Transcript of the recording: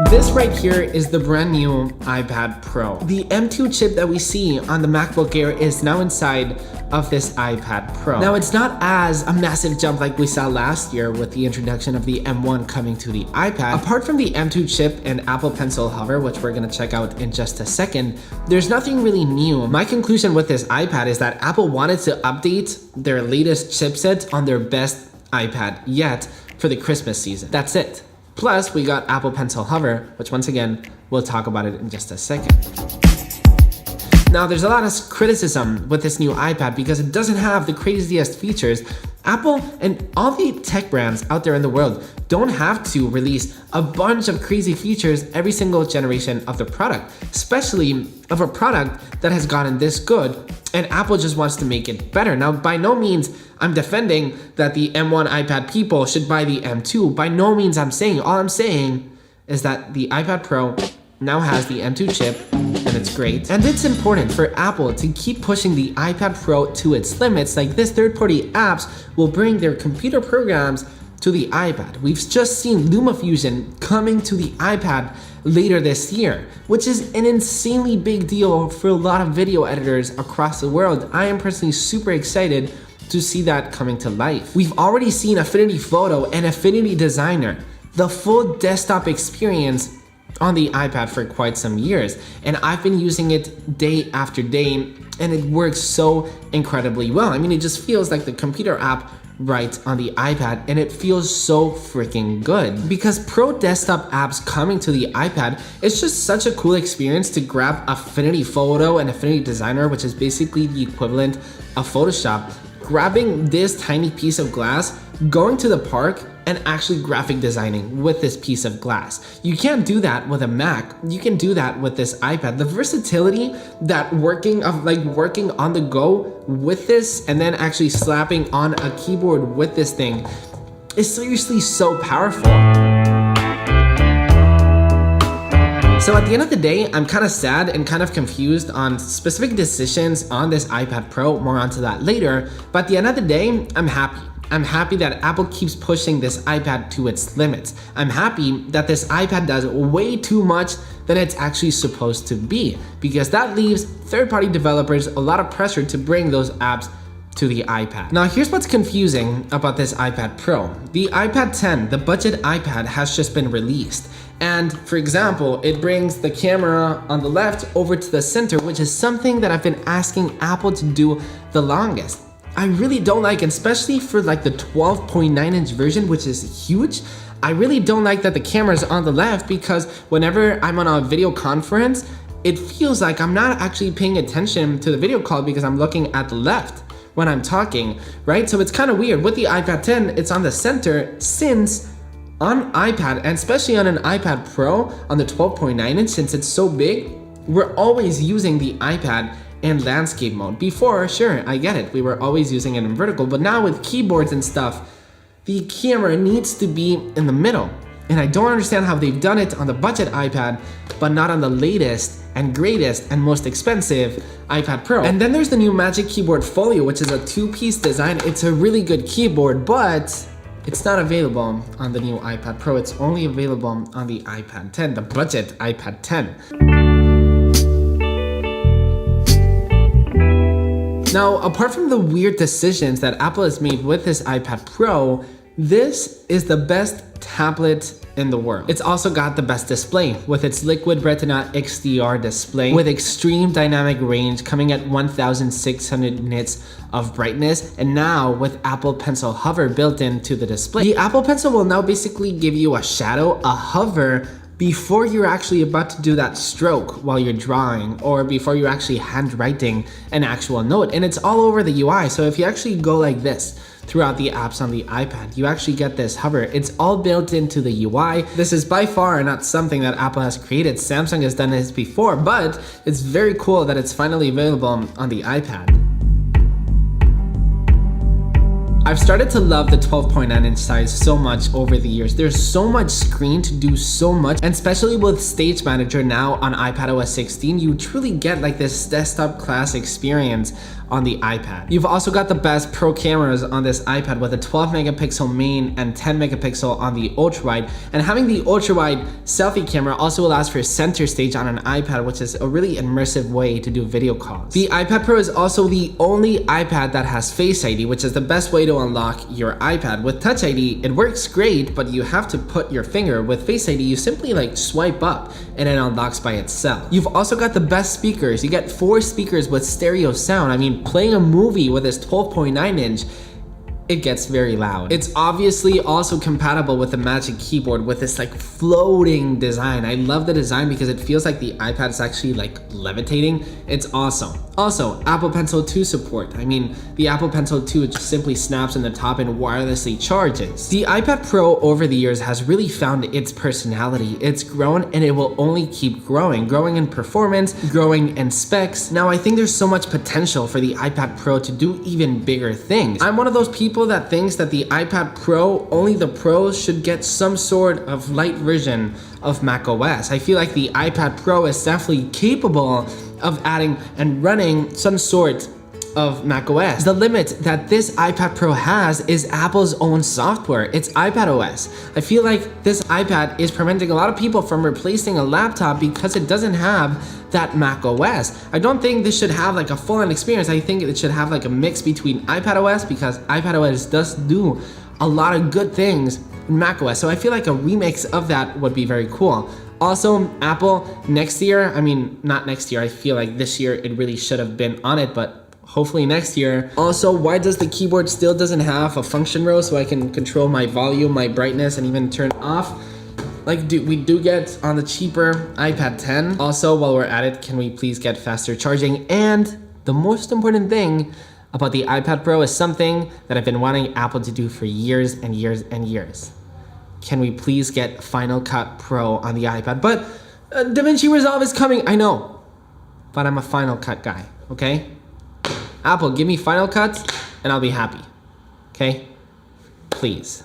This right here is the brand new iPad Pro. The M2 chip that we see on the MacBook Air is now inside of this iPad Pro. Now it's not as a massive jump like we saw last year with the introduction of the M1 coming to the iPad. Apart from the M2 chip and Apple Pencil Hover, which we're gonna check out in just a second, there's nothing really new. My conclusion with this iPad is that Apple wanted to update their latest chipset on their best iPad yet for the Christmas season. That's it. Plus, we got Apple Pencil Hover, which once again, we'll talk about it in just a second. Now, there's a lot of criticism with this new iPad because it doesn't have the craziest features. Apple and all the tech brands out there in the world don't have to release a bunch of crazy features every single generation of the product, especially of a product that has gotten this good, and Apple just wants to make it better. Now, by no means I'm defending that the M1 iPad people should buy the M2. By no means I'm saying. All I'm saying is that the iPad Pro now has the M2 chip, and it's great. And it's important for Apple to keep pushing the iPad Pro to its limits. Like this, third-party apps will bring their computer programs to the iPad. We've just seen LumaFusion coming to the iPad later this year, which is an insanely big deal for a lot of video editors across the world. I am personally super excited to see that coming to life. We've already seen Affinity Photo and Affinity Designer, the full desktop experience on the iPad for quite some years, and I've been using it day after day, and it works so incredibly well. I mean, it just feels like the computer app right on the iPad, and it feels so freaking good. Because pro desktop apps coming to the iPad, it's just such a cool experience to grab Affinity Photo and Affinity Designer, which is basically the equivalent of Photoshop, grabbing this tiny piece of glass, going to the park, and actually graphic designing with this piece of glass. You can't do that with a Mac. You can do that with this iPad. The versatility that working on the go with this and then actually slapping on a keyboard with this thing is seriously so powerful. So at the end of the day, I'm kind of sad and kind of confused on specific decisions on this iPad Pro, more onto that later, but at the end of the day, I'm happy. I'm happy that Apple keeps pushing this iPad to its limits. I'm happy that this iPad does way too much than it's actually supposed to be, because that leaves third-party developers a lot of pressure to bring those apps to the iPad. Now, here's what's confusing about this iPad Pro. The iPad 10, the budget iPad, has just been released. And for example, it brings the camera on the left over to the center, which is something that I've been asking Apple to do the longest. I really don't like, especially for like the 12.9-inch version, which is huge. I really don't like that the camera's on the left, because whenever I'm on a video conference, it feels like I'm not actually paying attention to the video call because I'm looking at the left when I'm talking, right? So it's kind of weird. With the iPad 10, it's on the center, since on iPad, and especially on an iPad Pro on the 12.9-inch, since it's so big, we're always using the iPad in landscape mode. Before, sure, I get it, we were always using it in vertical, but now with keyboards and stuff, the camera needs to be in the middle. And I don't understand how they've done it on the budget iPad, but not on the latest and greatest and most expensive iPad Pro. And then there's the new Magic Keyboard Folio, which is a two-piece design. It's a really good keyboard, but it's not available on the new iPad Pro. It's only available on the iPad 10, the budget iPad 10. Now, apart from the weird decisions that Apple has made with this iPad Pro, this is the best tablet in the world. It's also got the best display with its Liquid Retina XDR display with extreme dynamic range coming at 1600 nits of brightness, and now with Apple Pencil Hover built into the display. The Apple Pencil will now basically give you a shadow, a hover, before you're actually about to do that stroke while you're drawing, or before you're actually handwriting an actual note. And it's all over the UI, so if you actually go like this throughout the apps on the iPad, you actually get this hover. It's all built into the UI. This is by far not something that Apple has created. Samsung has done this before, but it's very cool that it's finally available on the iPad. I've started to love the 12.9-inch size so much over the years. There's so much screen to do so much, and especially with Stage Manager now on iPadOS 16, you truly get like this desktop class experience on the iPad. You've also got the best pro cameras on this iPad with a 12 megapixel main and 10 megapixel on the ultra wide. And having the ultra wide selfie camera also allows for center stage on an iPad, which is a really immersive way to do video calls. The iPad Pro is also the only iPad that has Face ID, which is the best way to unlock your iPad. With Touch ID, it works great, but you have to put your finger. With Face ID, you simply like swipe up and it unlocks by itself. You've also got the best speakers. You get 4 speakers with stereo sound. I mean, playing a movie with this 12.9 inch, it gets very loud. It's obviously also compatible with the Magic Keyboard with this like floating design. I love the design because it feels like the iPad is actually like levitating. It's awesome. Also, Apple Pencil 2 support. I mean, the Apple Pencil 2 just simply snaps on the top and wirelessly charges. The iPad Pro over the years has really found its personality. It's grown and it will only keep growing in performance, growing in specs. Now, I think there's so much potential for the iPad Pro to do even bigger things. I'm one of those people that thinks that the iPad Pro, only the pros should get some sort of light version of macOS. I feel like the iPad Pro is definitely capable of adding and running some sort of macOS. The limit that this iPad Pro has is Apple's own software. It's iPadOS. I feel like this iPad is preventing a lot of people from replacing a laptop because it doesn't have that macOS. I don't think this should have like a full-on experience. I think it should have like a mix between iPadOS, because iPadOS does do a lot of good things in macOS. So I feel like a remix of that would be very cool. Also, Apple next year, I mean, not next year, I feel like this year it really should have been on it, but hopefully next year. Also, why does the keyboard still doesn't have a function row so I can control my volume, my brightness, and even turn off? Like we do get on the cheaper iPad 10. Also, while we're at it, can we please get faster charging? And the most important thing about the iPad Pro is something that I've been wanting Apple to do for years and years and years. Can we please get Final Cut Pro on the iPad? But DaVinci Resolve is coming, I know, but I'm a Final Cut guy, okay? Apple, give me Final Cut and I'll be happy, okay? Please.